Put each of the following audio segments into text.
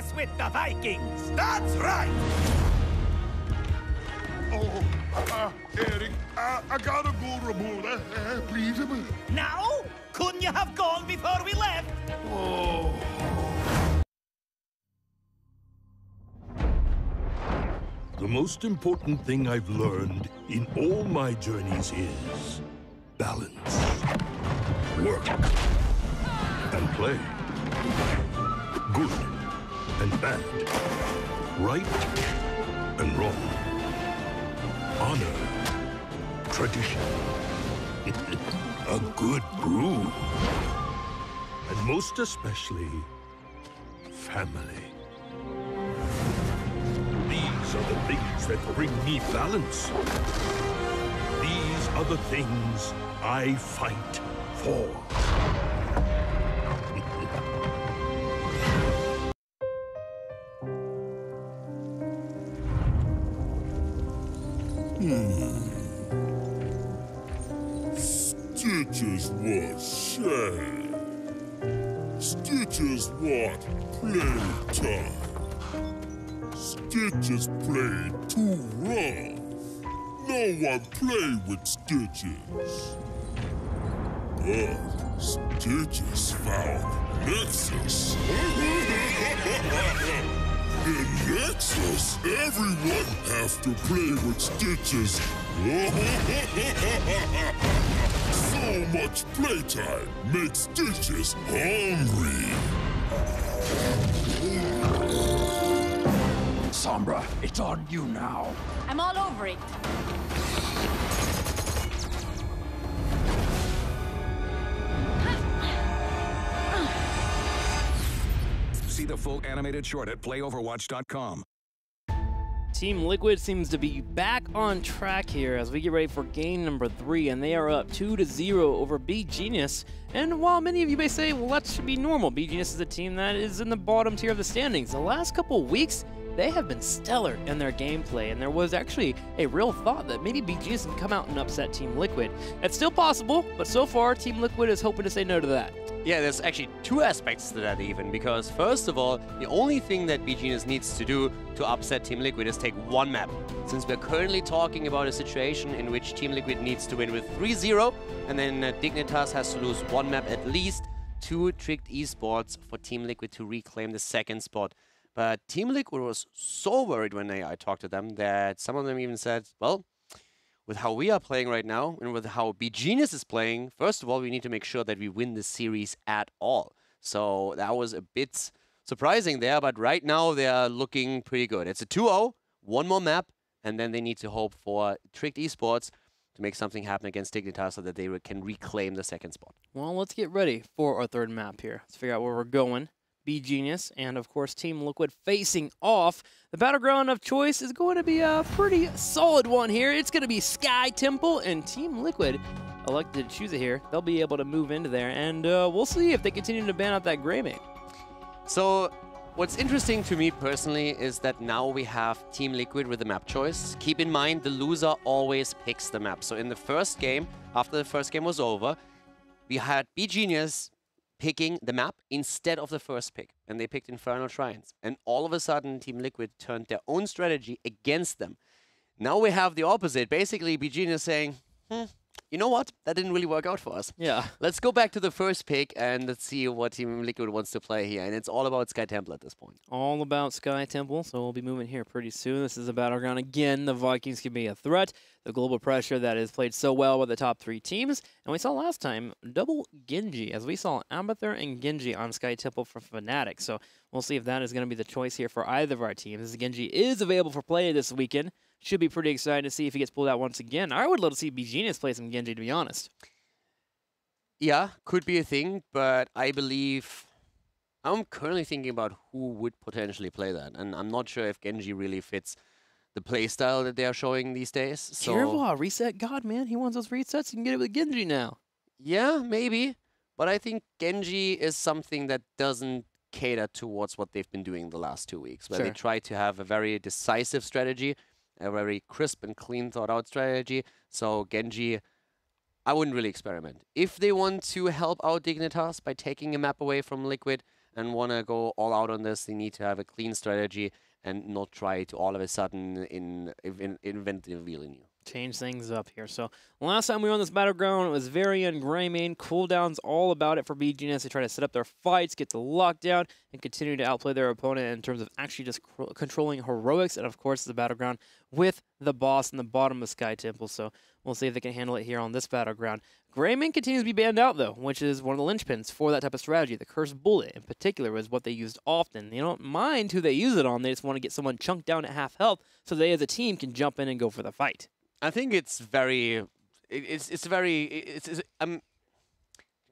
mess with the Vikings. That's right! Oh, Eric, I gotta go, Ramona. Please. Now? Couldn't you have gone before we left? Oh. The most important thing I've learned in all my journeys is balance. Work and play. Good and bad. Right and wrong. Honor. Tradition. A good brew. And most especially, family. These are the things that bring me balance. These are the things I fight for. Stitches want shame. Stitches want playtime. Stitches play too rough. No one play with Stitches. But Stitches found Nexus. In Nexus, everyone have to play with Stitches. So much playtime makes Stitches hungry. Sombra, it's on you now. I'm all over it. See the full animated short at playoverwatch.com. Team Liquid seems to be back on track here as we get ready for game number 3, and they are up 2-0 over beGenius. And while many of you may say, well, that should be normal, beGenius is a team that is in the bottom tier of the standings. The last couple weeks, they have been stellar in their gameplay, and there was actually a real thought that maybe beGenius can come out and upset Team Liquid. It's still possible, but so far, Team Liquid is hoping to say no to that. Yeah, there's actually two aspects to that even, because first of all, the only thing that beGenius needs to do to upset Team Liquid is take one map. Since we're currently talking about a situation in which Team Liquid needs to win with 3-0, and then Dignitas has to lose one map at least to Tricked Esports for Team Liquid to reclaim the second spot. But Team Liquid was so worried when I talked to them that some of them even said, well, with how we are playing right now and with how beGenius is playing, first of all, we need to make sure that we win this series at all. So that was a bit surprising there, but right now they are looking pretty good. It's a 2-0, one more map, and then they need to hope for Tricked Esports to make something happen against Dignitas so that they can reclaim the second spot. Well, let's get ready for our third map here. Let's figure out where we're going. beGenius and, of course, Team Liquid facing off. The battleground of choice is going to be a pretty solid one here. It's going to be Sky Temple, and Team Liquid elected to choose it here. They'll be able to move into there, and we'll see if they continue to ban out that Greymane. So what's interesting to me personally is that now we have Team Liquid with the map choice. Keep in mind, the loser always picks the map. So in the first game, after the first game was over, we had beGenius picking the map instead of the first pick, and they picked Infernal Shrines. And all of a sudden, Team Liquid turned their own strategy against them. Now we have the opposite. Basically, beGenius saying, you know what? That didn't really work out for us. Yeah. Let's go back to the first pick and let's see what Team Liquid wants to play here. And it's all about Sky Temple at this point. All about Sky Temple, so we'll be moving here pretty soon. This is a battleground again. The Vikings can be a threat. The global pressure that has played so well with the top 3 teams. And we saw last time double Genji, as we saw Abathur and Genji on Sky Temple for Fnatic. So we'll see if that is going to be the choice here for either of our teams. As Genji is available for play this weekend. Should be pretty excited to see if he gets pulled out once again. I would love to see beGenius play some Genji, to be honest. Yeah, could be a thing, but I believe I'm currently thinking about who would potentially play that. And I'm not sure if Genji really fits the playstyle that they are showing these days. So Kirwa, reset god, man. He wants those resets. You can get it with Genji now. Yeah, maybe. But I think Genji is something that doesn't cater towards what they've been doing the last 2 weeks, where they try to have a very decisive strategy, a very crisp and clean thought out strategy. So Genji, I wouldn't really experiment. If they want to help out Dignitas by taking a map away from Liquid and want to go all out on this, they need to have a clean strategy and not try to all of a sudden invent the wheel anew. Change things up here. So last time we were on this battleground, it was Varian, Greymane, cooldowns, all about it for beGenius. They try to set up their fights, get the lockdown, and continue to outplay their opponent in terms of actually just controlling heroics, and of course the battleground with the boss in the bottom of Sky Temple. So we'll see if they can handle it here on this battleground. Greymane continues to be banned out, though, which is one of the linchpins for that type of strategy. The Cursed Bullet, in particular, is what they used often. They don't mind who they use it on. They just want to get someone chunked down at half health so they, as a team, can jump in and go for the fight. I think it's I'm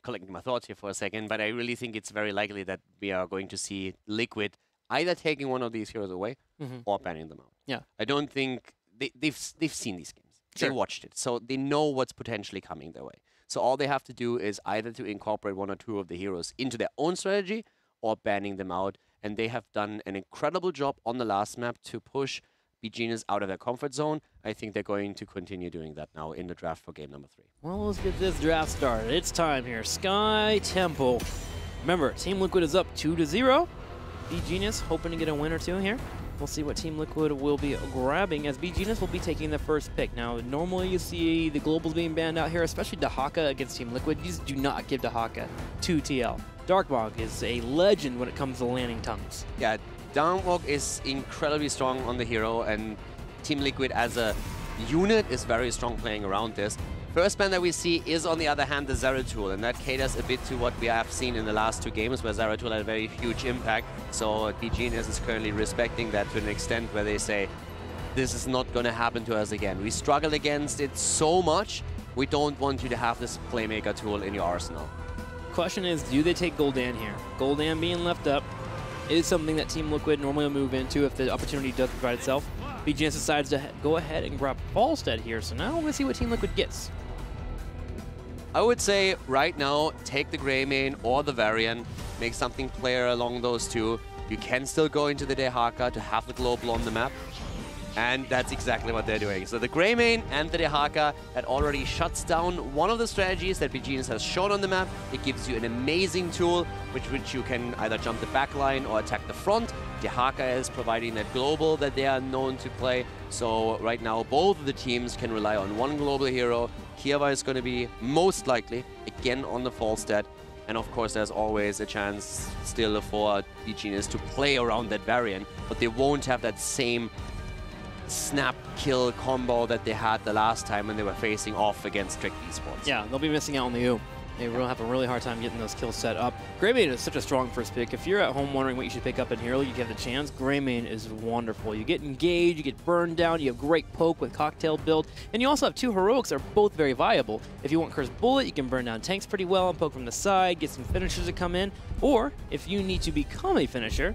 collecting my thoughts here for a second, but I really think it's very likely that we are going to see Liquid either taking one of these heroes away or banning them out. Yeah. I don't think they've seen these games. Sure. They watched it, so they know what's potentially coming their way. So all they have to do is either to incorporate one or two of the heroes into their own strategy or banning them out. And they have done an incredible job on the last map to push beGenius out of their comfort zone. I think they're going to continue doing that now in the draft for game number 3. Well, let's get this draft started. It's time here. Sky Temple. Remember, Team Liquid is up 2-0. beGenius hoping to get a win or two here. We'll see what Team Liquid will be grabbing, as beGenius will be taking the first pick. Now, normally you see the globals being banned out here, especially Dahaka against Team Liquid. You just do not give Dahaka to TL. Darkmog is a legend when it comes to landing tongues. Yeah, Darkmog is incredibly strong on the hero, and Team Liquid as a unit is very strong playing around this. First ban that we see is, on the other hand, the Zeratul, and that caters a bit to what we have seen in the last 2 games, where Zeratul had a very huge impact. So beGenius is currently respecting that to an extent where they say, this is not going to happen to us again. We struggled against it so much, we don't want you to have this playmaker tool in your arsenal. Question is, do they take Gul'dan here? Gul'dan being left up is something that Team Liquid normally will move into if the opportunity does provide itself. beGenius decides to go ahead and grab Falstead here, so now we're going to see what Team Liquid gets. I would say right now, take the Greymane or the Varian, make something player along those two. You can still go into the Dehaka to have the global on the map. And that's exactly what they're doing. So the Greymane and the Dehaka, that already shuts down one of the strategies that beGenius has shown on the map. It gives you an amazing tool, which you can either jump the back line or attack the front. Dehaka is providing that global that they are known to play. So right now, both of the teams can rely on one global hero. Kiava is going to be most likely again on the Falstead. And of course, there's always a chance still for beGenius to play around that Variant, but they won't have that same snap kill combo that they had the last time when they were facing off against Trick Esports. Yeah, they'll be missing out on the U. They will have a really hard time getting those kills set up. Greymane is such a strong first pick. If you're at home wondering what you should pick up in Hero, you have the chance. Greymane is wonderful. You get engaged, you get burned down, you have great poke with cocktail build, and you also have 2 heroics that are both very viable. If you want Cursed Bullet, you can burn down tanks pretty well and poke from the side, get some finishers to come in, or if you need to become a finisher,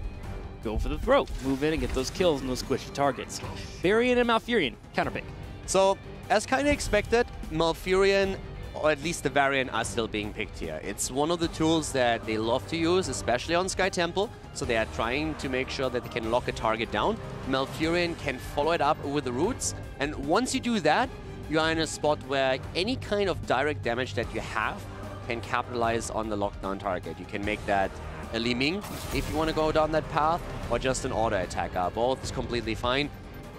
go for the throat. Move in and get those kills and those squishy targets. Varian and Malfurion, counterpick. So, as kind of expected, Malfurion, or at least the Variant, are still being picked here. It's one of the tools that they love to use, especially on Sky Temple. So they are trying to make sure that they can lock a target down. Malfurion can follow it up with the roots. And once you do that, you are in a spot where any kind of direct damage that you have can capitalize on the lockdown target. You can make that a Li Ming if you want to go down that path, or just an auto attacker. Both is completely fine.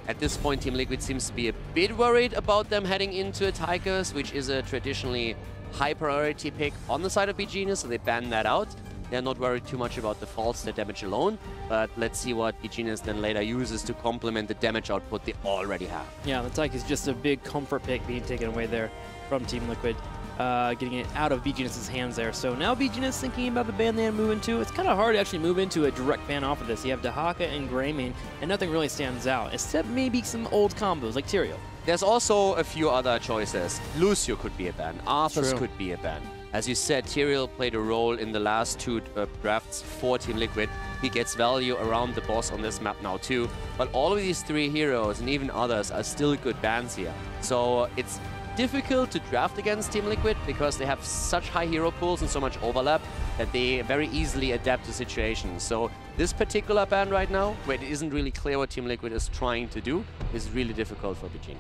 At this point, Team Liquid seems to be a bit worried about them heading into a Tigers, which is a traditionally high priority pick on the side of beGenius, so they ban that out. They're not worried too much about the Falstead damage alone, but let's see what beGenius then later uses to complement the damage output they already have. Yeah, the Tyke is just a big comfort pick being taken away there from Team Liquid. Getting it out of beGenius' hands there. So now beGenius thinking about the ban they move into. It's kind of hard to actually move into a direct ban off of this. You have Dahaka and Greymane, and nothing really stands out, except maybe some old combos like Tyrael. There's also a few other choices. Lucio could be a ban. Arthas could be a ban. As you said, Tyrael played a role in the last 2 drafts for Team Liquid. He gets value around the boss on this map now too. But all of these 3 heroes, and even others, are still good bans here. So it's difficult to draft against Team Liquid because they have such high hero pools and so much overlap that they very easily adapt to situations. So this particular ban right now, where it isn't really clear what Team Liquid is trying to do, is really difficult for beGenius.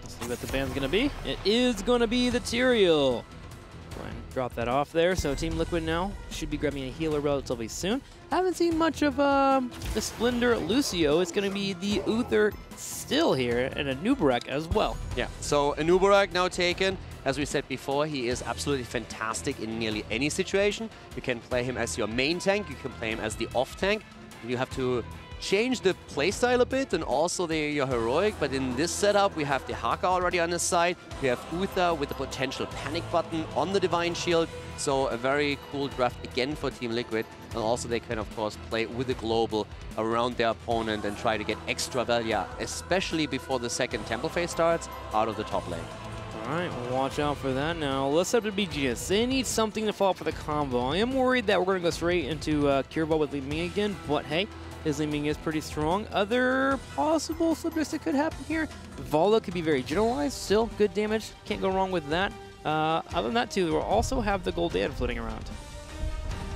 Let's see what the ban's going to be. It is going to be the Tyrael. Go ahead and drop that off there. So Team Liquid now should be grabbing a healer relatively soon. Haven't seen much of the Splendor Lucio. It's going to be the Uther still here, and a Nubarak as well. Yeah, so a Nubarak now taken. As we said before, he is absolutely fantastic in nearly any situation. You can play him as your main tank, you can play him as the off tank. You have to change the playstyle a bit and also your heroic, but in this setup we have the Haka already on his side. We have Uther with the potential panic button on the Divine Shield. So a very cool draft again for Team Liquid. And also they can of course play with the global around their opponent and try to get extra value, especially before the second temple phase starts, out of the top lane. Alright, watch out for that now. Let's up to beGenius. They need something to fall for the combo. I am worried that we're going to go straight into Curveball with Li Ming again, but hey, his Li Ming is pretty strong. Other possible subjects that could happen here. Vala could be very generalized, still good damage. Can't go wrong with that. Other than that too, we'll also have the Gul'dan floating around.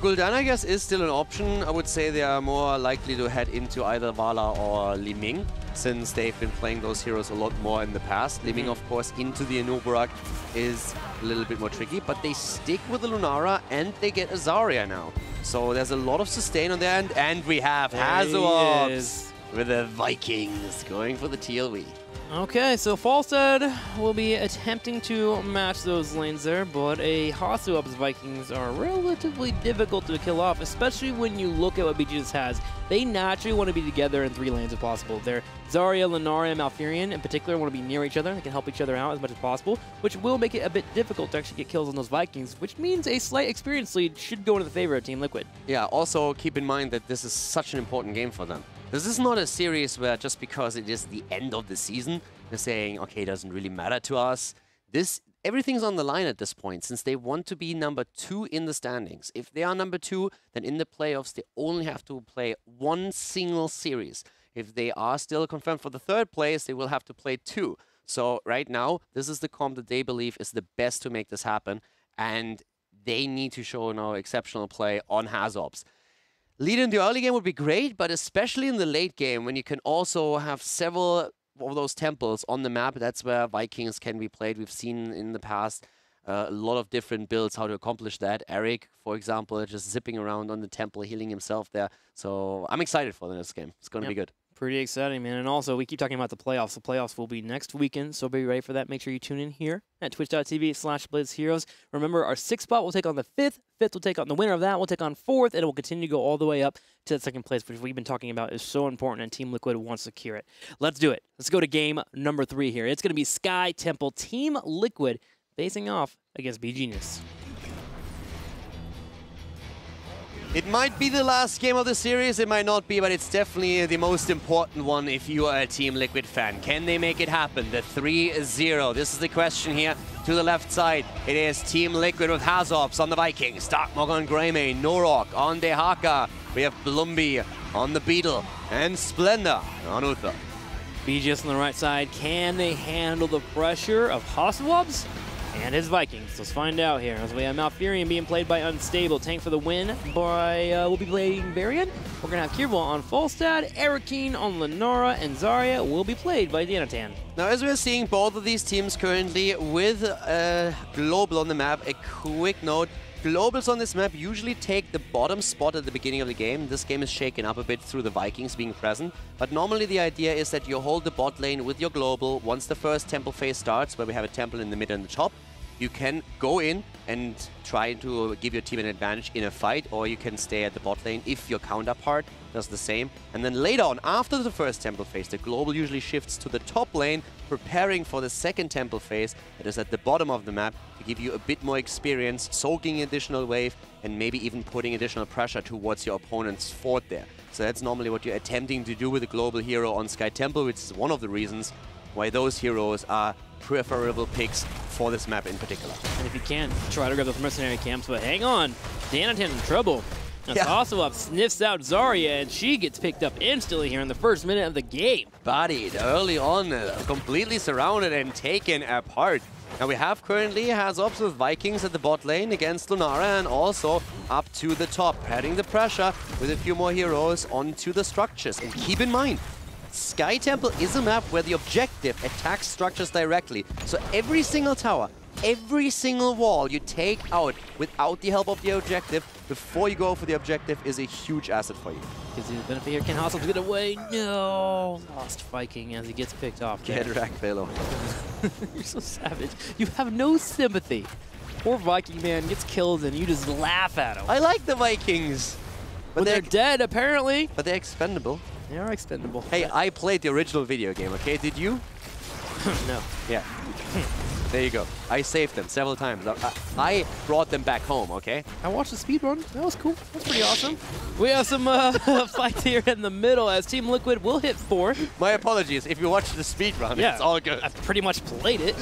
Gul'dan, I guess, is still an option. I would say they are more likely to head into either Vala or Li Ming, since they've been playing those heroes a lot more in the past. Li Ming, of course, into the Anubarak is a little bit more tricky, but they stick with the Lunara and they get a Zarya now. So there's a lot of sustain on their end, and we have Hazops with the Vikings going for the TLV. Okay, so Falstad will be attempting to match those lanes there, but a Hazops Vikings are relatively difficult to kill off, especially when you look at what beGenius has. They naturally want to be together in 3 lanes if possible. They're Zarya, Lunara, and Malfurion in particular want to be near each other. They can help each other out as much as possible, which will make it a bit difficult to actually get kills on those Vikings, which means a slight experience lead should go into the favor of Team Liquid. Yeah, also keep in mind that this is such an important game for them. This is not a series where just because it is the end of the season, they're saying, okay, it doesn't really matter to us. Everything's on the line at this point, since they want to be number 2 in the standings. If they are number 2, then in the playoffs, they only have to play 1 single series. If they are still confirmed for the 3rd place, they will have to play 2. So right now, this is the comp that they believe is the best to make this happen. And they need to show now exceptional play on Hazops. Lead in the early game would be great, but especially in the late game, when you can also have several of those temples on the map, that's where Vikings can be played. We've seen in the past a lot of different builds how to accomplish that. Eric, for example, just zipping around on the temple, healing himself there. So I'm excited for this game. It's going to be good. Pretty exciting, man. And also, we keep talking about the playoffs. The playoffs will be next weekend, so be ready for that. Make sure you tune in here at twitch.tv/BlitzHeroes. Remember, our 6th spot will take on the 5th. 5th will take on the winner of that. We'll take on 4th, and it will continue to go all the way up to the 2nd place, which we've been talking about is so important, and Team Liquid wants to secure it. Let's do it. Let's go to game number 3 here. It's going to be Sky Temple Team Liquid facing off against beGenius. It might be the last game of the series, it might not be, but it's definitely the most important one if you are a Team Liquid fan. Can they make it happen? The 3-0. This is the question here. To the left side, it is Team Liquid with Hazops on the Vikings, Darkmog on Greymane, Norok on the Haka. We have Blumby on the Beetle, and Splendor on Uther. beGenius on the right side. Can they handle the pressure of Hazops and his Vikings? Let's find out here. As we have Malfurion being played by Unstable. Tank for the win by, we'll be playing Varian. We're going to have Kirval on Falstad, Erikine on Lunara, and Zarya will be played by Danatan. Now, as we're seeing both of these teams currently with Global on the map, a quick note. Globals on this map usually take the bottom spot at the beginning of the game. This game is shaken up a bit through the Vikings being present. But normally the idea is that you hold the bot lane with your Global. Once the first temple phase starts, where we have a temple in the mid and the top, you can go in and try to give your team an advantage in a fight, or you can stay at the bot lane if your counterpart does the same. And then later on, after the first temple phase, the Global usually shifts to the top lane, preparing for the second temple phase that is at the bottom of the map to give you a bit more experience, soaking additional wave, and maybe even putting additional pressure towards your opponent's fort there. So that's normally what you're attempting to do with a Global hero on Sky Temple, which is one of the reasons why those heroes are preferable picks for this map in particular. And if you can, try to grab those mercenary camps, but hang on, Danatan in trouble. As Hazops sniffs out Zarya, and she gets picked up instantly here in the first minute of the game. Bodied early on, completely surrounded and taken apart. Now we have currently Hazops with Vikings at the bot lane against Lunara, and also up to the top, adding the pressure with a few more heroes onto the structures. And keep in mind, Sky Temple is a map where the objective attacks structures directly. So every single tower every single wall you take out without the help of the objective before you go for the objective is a huge asset for you. Gives you the benefit here. Can Hassel get away? No! Lost Viking as he gets picked off. Get wrecked, Belo. You're so savage. You have no sympathy. Poor Viking man gets killed and you just laugh at him. I like the Vikings. But they're dead, apparently. But they're expendable. They are expendable. Hey, I played the original video game, okay? Did you? No. Yeah. There you go. I saved them several times. I brought them back home, okay? I watched the speedrun. That was cool. That's pretty awesome. We have some fights here in the middle as Team Liquid will hit 4. My apologies. If you watched the speedrun, yeah, it's all good. I pretty much played it.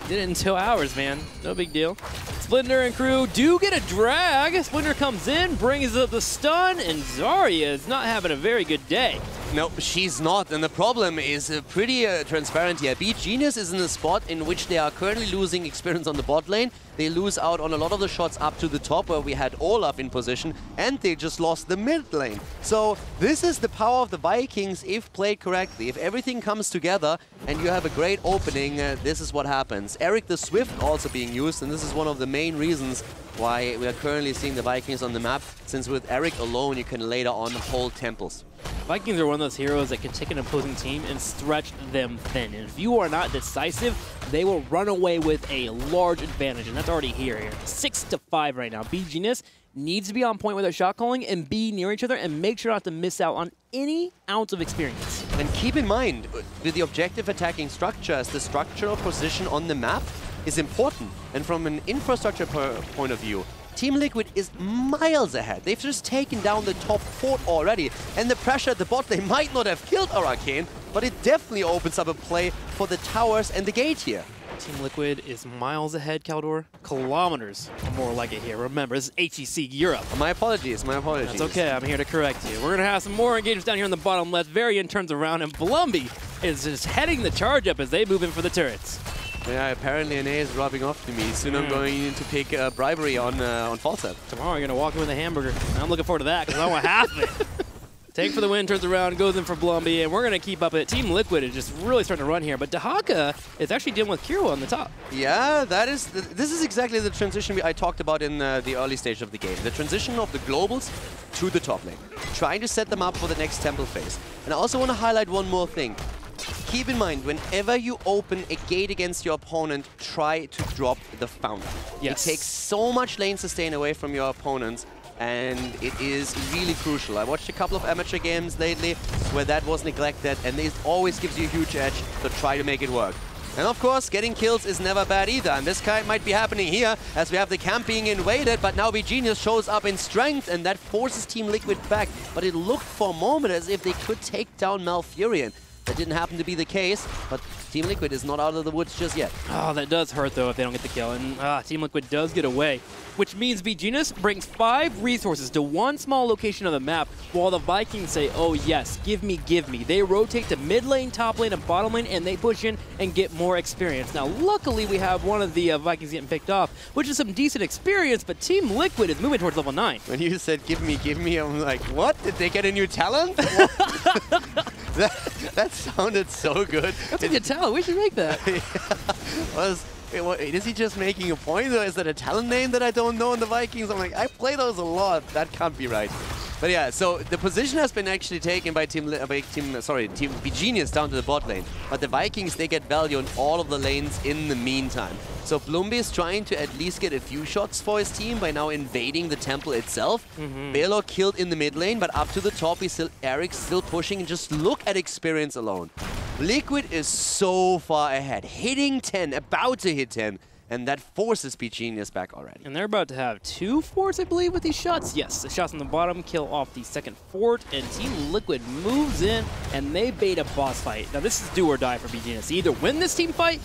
Did it in 2 hours, man. No big deal. Splinter and crew do get a drag. Splinter comes in, brings up the stun, and Zarya is not having a very good day. No, she's not, and the problem is pretty transparent here. beGenius is in a spot in which they are currently losing experience on the bot lane. They lose out on a lot of the shots up to the top where we had Olaf in position, and they just lost the mid lane. So this is the power of the Vikings if played correctly. If everything comes together and you have a great opening, this is what happens. Eric the Swift also being used, and this is one of the main reasons why we are currently seeing the Vikings on the map, since with Eric alone you can later on hold temples. Vikings are one of those heroes that can take an opposing team and stretch them thin. And if you are not decisive, they will run away with a large advantage, and that's already here. 6-5 right now. beGenius needs to be on point with their shot calling and be near each other and make sure not to miss out on any ounce of experience. And keep in mind, with the objective attacking structure, as the structural position on the map is important. And from an infrastructure point of view, Team Liquid is miles ahead. They've just taken down the top fort already. And the pressure at the bot, they might not have killed our Arcane, but it definitely opens up a play for the towers and the gate here. Team Liquid is miles ahead, Caldor. Kilometers or more like it here. Remember, this is HGC Europe. My apologies, my apologies. That's okay, I'm here to correct you. We're going to have some more engagements down here on the bottom left. Varian turns around, and Blumby is just heading the charge up as they move in for the turrets. Yeah, apparently NA is rubbing off to me. Soon I'm going to pick bribery on Falstad. Tomorrow you're going to walk in with a hamburger. I'm looking forward to that because I want half of it. Take for the win, turns around, goes in for Blumby, and we're going to keep up it. Team Liquid is just really starting to run here, but Dahaka is actually dealing with Kiro on the top. Yeah, this is exactly the transition I talked about in the early stage of the game. The transition of the globals to the top lane. Trying to set them up for the next temple phase. And I also want to highlight one more thing. Keep in mind, whenever you open a gate against your opponent, try to drop the founder. Yes. It takes so much lane sustain away from your opponents, and it is really crucial. I watched a couple of amateur games lately where that was neglected, and it always gives you a huge edge, so try to make it work. And of course, getting kills is never bad either, and this kind might be happening here as we have the camp being invaded, but now beGenius shows up in strength, and that forces Team Liquid back. But it looked for a moment as if they could take down Malfurion. That didn't happen to be the case, but Team Liquid is not out of the woods just yet. Oh, that does hurt, though, if they don't get the kill. And Team Liquid does get away, which means beGenius brings 5 resources to one small location of the map, while the Vikings say, oh, yes, give me, give me. They rotate to mid lane, top lane, and bottom lane, and they push in and get more experience. Now, luckily, we have one of the Vikings getting picked off, which is some decent experience, but Team Liquid is moving towards level 9. When you said, give me, I'm like, what? Did they get a new talent? That sounded so good. That's a good talent. We should make that. Is he just making a point, or is that a talent name that I don't know in the Vikings? I'm like, I play those a lot. That can't be right. But yeah, so the position has been actually taken by Team beGenius down to the bot lane. But the Vikings, they get value on all of the lanes in the meantime. So Blumby is trying to at least get a few shots for his team by now invading the temple itself. Belor killed in the mid lane, but up to the top, Eric's still pushing, and just look at experience alone. Liquid is so far ahead, hitting 10, about to hit 10. And that forces beGenius back already. And they're about to have 2 forts, I believe, with these shots. Yes, the shots on the bottom kill off the second fort, and Team Liquid moves in, and they bait a boss fight. Now, this is do or die for beGenius. They either win this team fight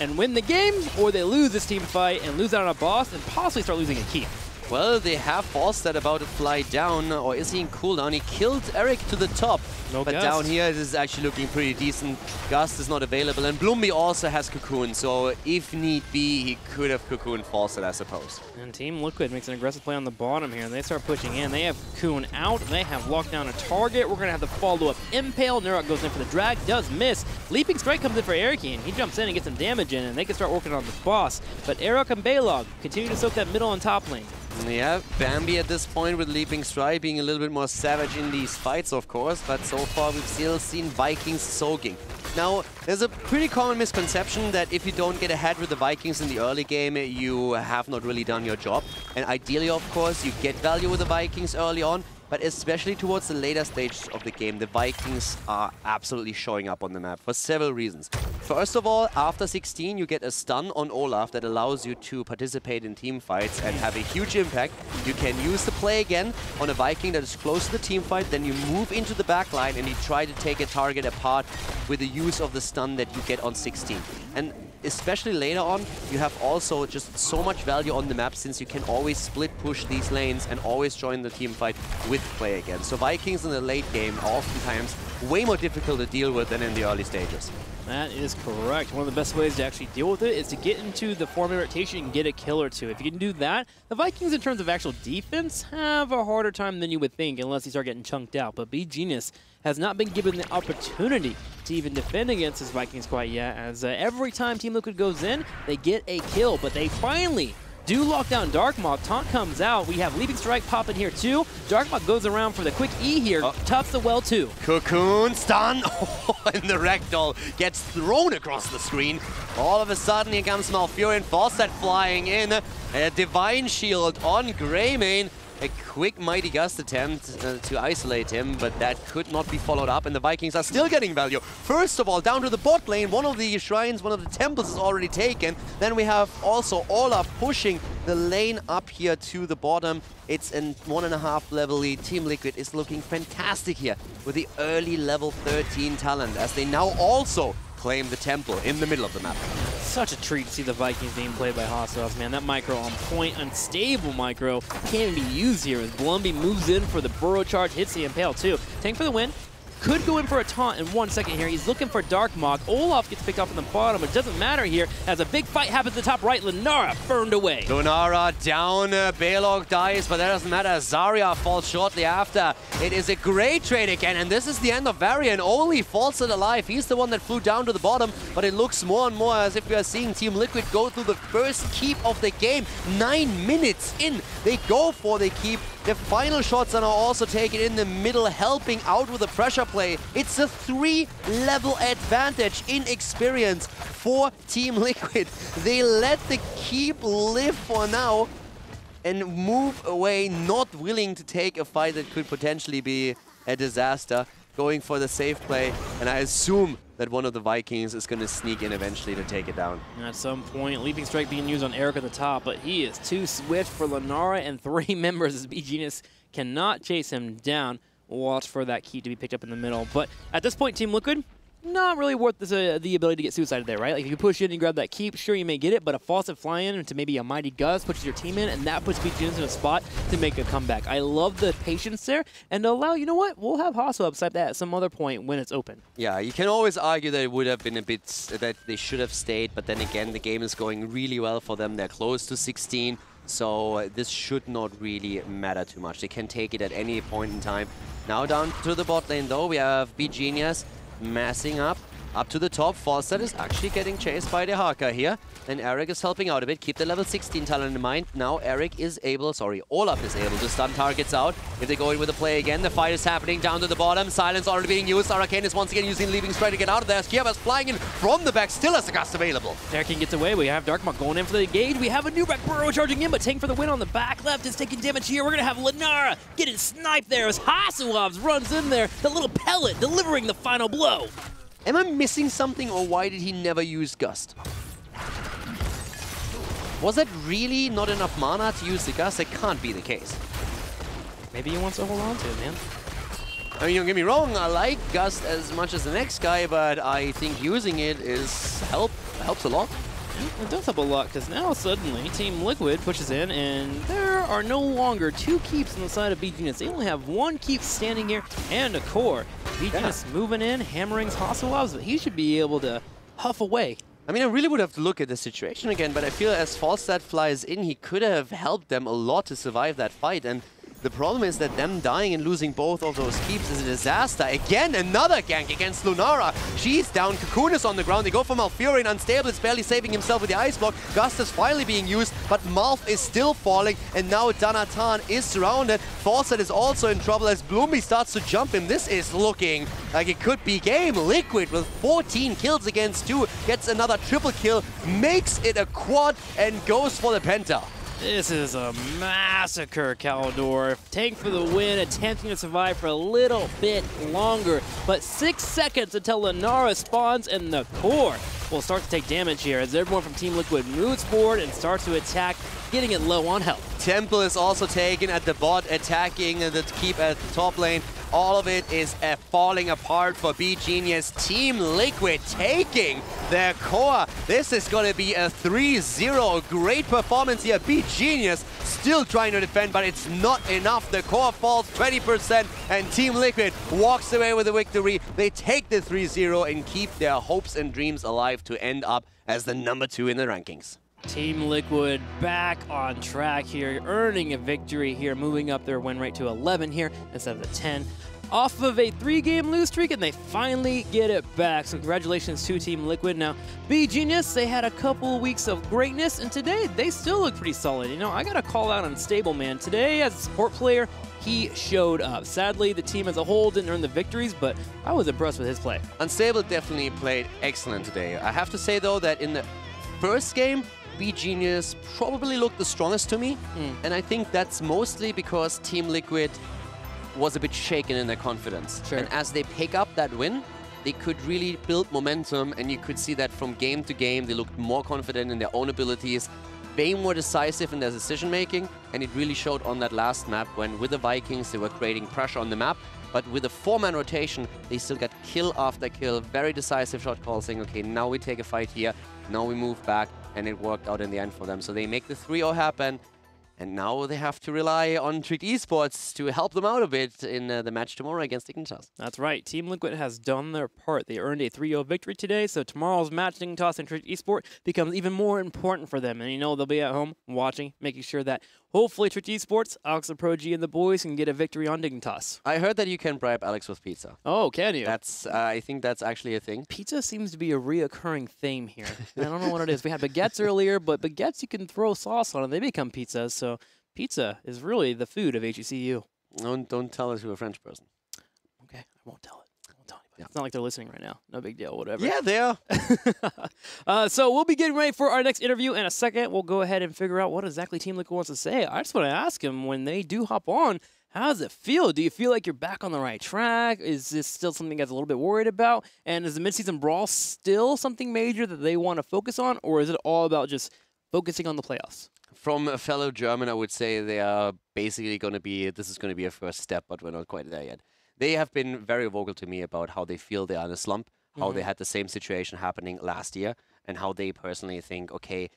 and win the game, or they lose this team fight and lose out on a boss and possibly start losing a key. Well, they have Falstad about to fly down, or is he in cooldown? He killed Eric to the top. No but Gust. Down here, this is actually looking pretty decent. Gust is not available, and Bloomby also has Cocoon, so if need be, he could have Cocoon Falstad, I suppose. And Team Liquid makes an aggressive play on the bottom here, and they start pushing in. They have Cocoon out, they have locked down a target. We're going to have the follow-up Impale. Nurok goes in for the drag, does miss. Leaping Strike comes in for Eriki, and he jumps in and gets some damage in, and they can start working on the boss. But Erok and Balog continue to soak that middle and top lane. Yeah, Bambi at this point with Leaping Strike being a little bit more savage in these fights, of course, but so far we've still seen Vikings soaking. Now, there's a pretty common misconception that if you don't get ahead with the Vikings in the early game, you have not really done your job. And ideally, of course, you get value with the Vikings early on, but especially towards the later stages of the game, the Vikings are absolutely showing up on the map for several reasons. First of all, after 16, you get a stun on Olaf that allows you to participate in team fights and have a huge impact. You can use the play again on a Viking that is close to the team fight, then you move into the back line and you try to take a target apart with the use of the stun that you get on 16. And especially later on, you have also just so much value on the map since you can always split push these lanes and always join the team fight with play again. So Vikings in the late game are oftentimes way more difficult to deal with than in the early stages. That is correct. One of the best ways to actually deal with it is to get into the formula rotation and get a kill or two. If you can do that, the Vikings in terms of actual defense have a harder time than you would think unless you start getting chunked out. But beGenius has not been given the opportunity to even defend against his Vikings quite yet, as every time Team Liquid goes in, they get a kill, but they finally do lock down Darkmok. Taunt comes out. We have Leaping Strike popping here too. Darkmok goes around for the quick E here. Toughs the well too. Cocoon stun, and the Ragdoll gets thrown across the screen. All of a sudden, here comes Malfurion. Falstad flying in. A Divine Shield on Greymane. A quick Mighty Gust attempt to isolate him, but that could not be followed up, and the Vikings are still getting value. First of all, down to the bot lane, one of the shrines, one of the temples is already taken. Then we have also Olaf pushing the lane up here to the bottom. It's a 1.5 level lead. Team Liquid is looking fantastic here with the early level 13 talent, as they now also claim the temple in the middle of the map. Such a treat to see the Vikings being played by Hostiles, man. That micro on point, unstable micro, can't even be used here as Blumby moves in for the burrow charge, hits the Impale too. Tank for the win. Could go in for a taunt in 1 second here. He's looking for Darkmok. Olaf gets picked up in the bottom. It doesn't matter here as a big fight happens at the top right. Lunara burned away. Lunara down. Balog dies, but that doesn't matter. Zarya falls shortly after. It is a great trade again, and this is the end of Varian. Only Falstad alive. He's the one that flew down to the bottom, but it looks more and more as if we are seeing Team Liquid go through the first keep of the game. 9 minutes in, they go for the keep. The final shots are now also taken in the middle, helping out with the pressure play. It's a 3-level advantage in experience for Team Liquid. They let the keep live for now and move away, not willing to take a fight that could potentially be a disaster, going for the safe play, and I assume that one of the Vikings is going to sneak in eventually to take it down. At some point, Leaping Strike being used on Eric at the top, but he is too swift for Lunara and 3 members as beGenius cannot chase him down. We'll watch for that key to be picked up in the middle. But at this point, Team Liquid, not really worth the ability to get suicided there, right? Like if you push in and grab that keep, sure you may get it, but a Falstad fly-in into maybe a Mighty Gust pushes your team in, and that puts beGenius in a spot to make a comeback. I love the patience there, and allow, you know what, we'll have Hostile upside that at some other point when it's open. Yeah, you can always argue that it would have been a bit, that they should have stayed, but then again, the game is going really well for them. They're close to 16, so this should not really matter too much. They can take it at any point in time. Now down to the bot lane though, we have beGenius massing up to the top. Falstad is actually getting chased by the Haka here, and Eric is helping out a bit. Keep the level 16 talent in mind. Now Olaf is able to stun targets out. If they go in with a play again, the fight is happening down to the bottom. Silence already being used. Arcane is once again using Leaping Strike to get out of there. Skiava's flying in from the back, still has a gust available. Eric gets away. We have Darkmok going in for the engage. We have a new Wreck Burrow charging in, but Tank for the win on the back left is taking damage here. We're going to have Lunara getting sniped there as Hasuavs runs in there. The little pellet delivering the final blow. Am I missing something, or why did he never use Gust? Was that really not enough mana to use the Gust? That can't be the case. Maybe he wants to hold on to it, man. I mean, don't get me wrong, I like Gust as much as the next guy, but I think using it helps a lot. It does help a lot, because now suddenly Team Liquid pushes in, and there are no longer 2 keeps on the side of beGenius. They only have 1 keep standing here and a core. beGenius moving in, hammering Hasselhoffs, but he should be able to huff away. I mean, I really would have to look at the situation again, but I feel as Falstad flies in, he could have helped them a lot to survive that fight. And the problem is that them dying and losing both of those keeps is a disaster. Again, another gank against Lunara. She's down. Cocoon is on the ground. They go for Malfurion. Unstable is barely saving himself with the ice block. Gust is finally being used, but Malf is still falling. And now Danatan is surrounded. Falstad is also in trouble as Bloomy starts to jump him. This is looking like it could be game. Liquid with 14 kills against 2 gets another triple kill, makes it a quad, and goes for the penta. This is a massacre, Caldor. Tank for the win, attempting to survive for a little bit longer. But 6 seconds until Lunara spawns and the core will start to take damage here as everyone from Team Liquid moves forward and starts to attack, getting it low on health. Temple is also taken at the bot, attacking the keep at the top lane. All of it is falling apart for beGenius. Team Liquid taking their core. This is going to be a 3-0. Great performance here. beGenius still trying to defend, but it's not enough. The core falls 20%, and Team Liquid walks away with a victory. They take the 3-0 and keep their hopes and dreams alive to end up as the #2 in the rankings. Team Liquid back on track here, earning a victory here, moving up their win rate to 11 here instead of the 10. Off of a 3-game lose streak, and they finally get it back. So congratulations to Team Liquid. Now, beGenius, they had a couple weeks of greatness, and today they still look pretty solid. You know, I got to call out Unstable, man. Today, as a support player, he showed up. Sadly, the team as a whole didn't earn the victories, but I was impressed with his play. Unstable definitely played excellent today. I have to say, though, that in the first game, beGenius probably looked the strongest to me, and I think that's mostly because Team Liquid was a bit shaken in their confidence. Sure. And as they pick up that win, they could really build momentum, and you could see that from game to game, they looked more confident in their own abilities, way more decisive in their decision-making, and it really showed on that last map when, with the Vikings, they were creating pressure on the map, but with a 4-man rotation, they still got kill after kill, very decisive shot call, saying, okay, now we take a fight here, now we move back, and it worked out in the end for them. So they make the 3-0 happen, and now they have to rely on Trick Esports to help them out a bit in the match tomorrow against Dignitas. That's right. Team Liquid has done their part. They earned a 3-0 victory today, so tomorrow's match, Dignitas and Trick Esports, becomes even more important for them. And you know they'll be at home watching, making sure that hopefully Trick Esports, Alex the Pro G, and the boys can get a victory on Dignitas. I heard that you can bribe Alex with pizza. Oh, can you? That's, I think that's actually a thing. Pizza seems to be a reoccurring theme here. I don't know what it is. We had baguettes earlier, but baguettes you can throw sauce on and they become pizzas, so pizza is really the food of HGCU. Don't tell it to a French person. Okay, I won't tell it. I won't tell anybody. Yeah. It's not like they're listening right now. No big deal, whatever. Yeah, they are. So we'll be getting ready for our next interview in a second. We'll go ahead and figure out what exactly Team Liquid wants to say. I just want to ask him, when they do hop on, how does it feel? Do you feel like you're back on the right track? Is this still something you guys are a little bit worried about? And is the midseason brawl still something major that they want to focus on? Or is it all about just focusing on the playoffs? From a fellow German, I would say they are basically going to be, this is going to be a first step, but we're not quite there yet. They have been very vocal to me about how they feel they are in a slump, how they had the same situation happening last year, and how they personally think, okay,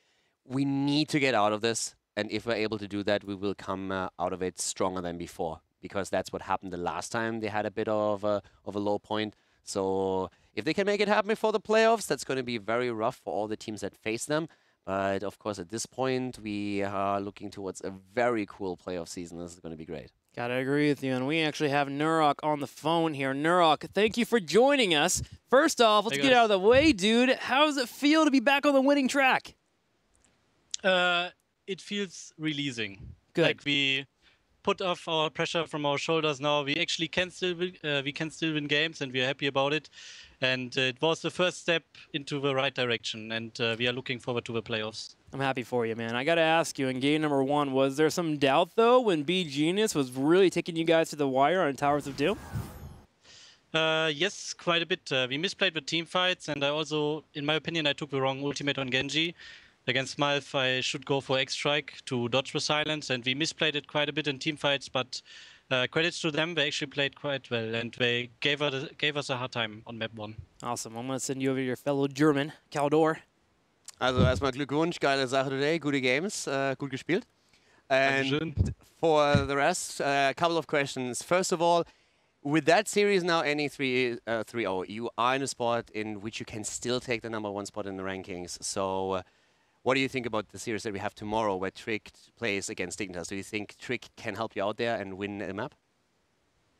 we need to get out of this, and if we're able to do that, we will come out of it stronger than before, because that's what happened the last time they had a bit of a low point. So if they can make it happen before the playoffs, that's going to be very rough for all the teams that face them. But of course, at this point, we are looking towards a very cool playoff season. This is going to be great. Gotta agree with you, and we actually have Nurok on the phone here. Nurok, thank you for joining us. First off, let's get out of the way, dude. How does it feel to be back on the winning track? It feels releasing. Good. Like we put off our pressure from our shoulders now. We actually can still win games, and we are happy about it. And it was the first step into the right direction, and we are looking forward to the playoffs. I'm happy for you, man. I got to ask you, in game number 1, was there some doubt, though, when beGenius was really taking you guys to the wire on Towers of Doom? Yes, quite a bit. We misplayed the team fights, and I also, in my opinion, I took the wrong ultimate on Genji. Against Malf, I should go for X-Strike to dodge the silence, and we misplayed it quite a bit in team fights, but credits to them, they actually played quite well, and they gave us a hard time on map 1. Awesome. I'm going to send you over to your fellow German, Caldor. Also erstmal Glückwunsch, geile Sache today, gute Games, gut gespielt. Dankeschön. And for the rest, a couple of questions. First of all, with that series now ending 3-0, you are in a spot in which you can still take the #1 spot in the rankings. So what do you think about the series that we have tomorrow where Trick plays against Dignitas? Do you think Trick can help you out there and win a map?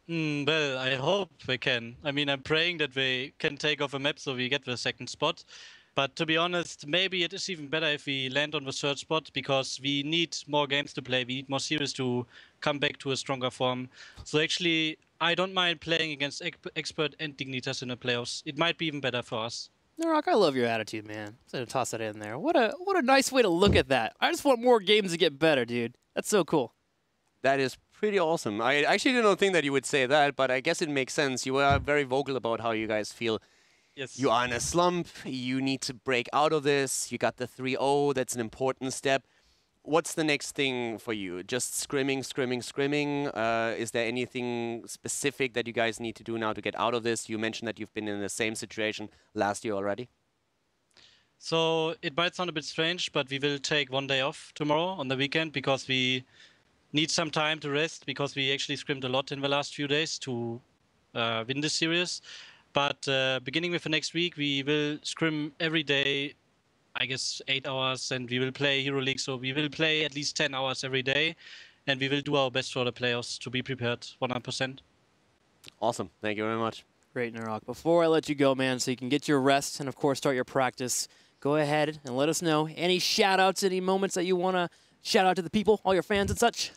Well, I hope they can. I mean, I'm praying that they can take off a map so we get the second spot. But to be honest, maybe it is even better if we land on the third spot because we need more games to play. We need more series to come back to a stronger form. So actually, I don't mind playing against Expert and Dignitas in the playoffs. It might be even better for us. Narok, I love your attitude, man. I'm gonna toss that in there. What a nice way to look at that. I just want more games to get better, dude. That's so cool. That is pretty awesome. I actually didn't think that you would say that, but I guess it makes sense. You are very vocal about how you guys feel. Yes. You are in a slump. You need to break out of this. You got the 3-0. That's an important step. What's the next thing for you? Just scrimming? Is there anything specific that you guys need to do now to get out of this? You mentioned that you've been in the same situation last year already. So it might sound a bit strange, but we will take 1 day off tomorrow on the weekend because we need some time to rest because we actually scrimmed a lot in the last few days to win this series. But beginning with the next week, we will scrim every day, I guess 8 hours, and we will play Hero League. So we will play at least 10 hours every day, and we will do our best for the playoffs to be prepared 100%. Awesome. Thank you very much. Great, Narok. Before I let you go, man, so you can get your rest and, of course, start your practice, go ahead and let us know any shout-outs, any moments that you want to shout out to the people, all your fans and such.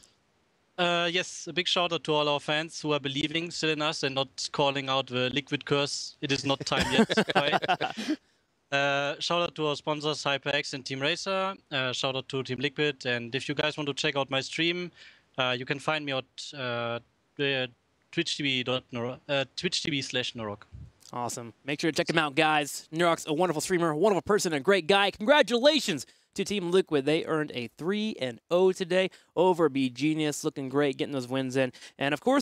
Yes, a big shout out to all our fans who are believing still in us and not calling out the Liquid curse. It is not time yet. Shout out to our sponsors HyperX and Team Racer. Shout out to Team Liquid. And if you guys want to check out my stream, you can find me at twitch.tv/Narok. Awesome. Make sure to check him out, guys. Narok's a wonderful streamer, a wonderful person, and a great guy. Congratulations to Team Liquid. They earned a 3-0 today over beGenius. Looking great, getting those wins in. And, of course,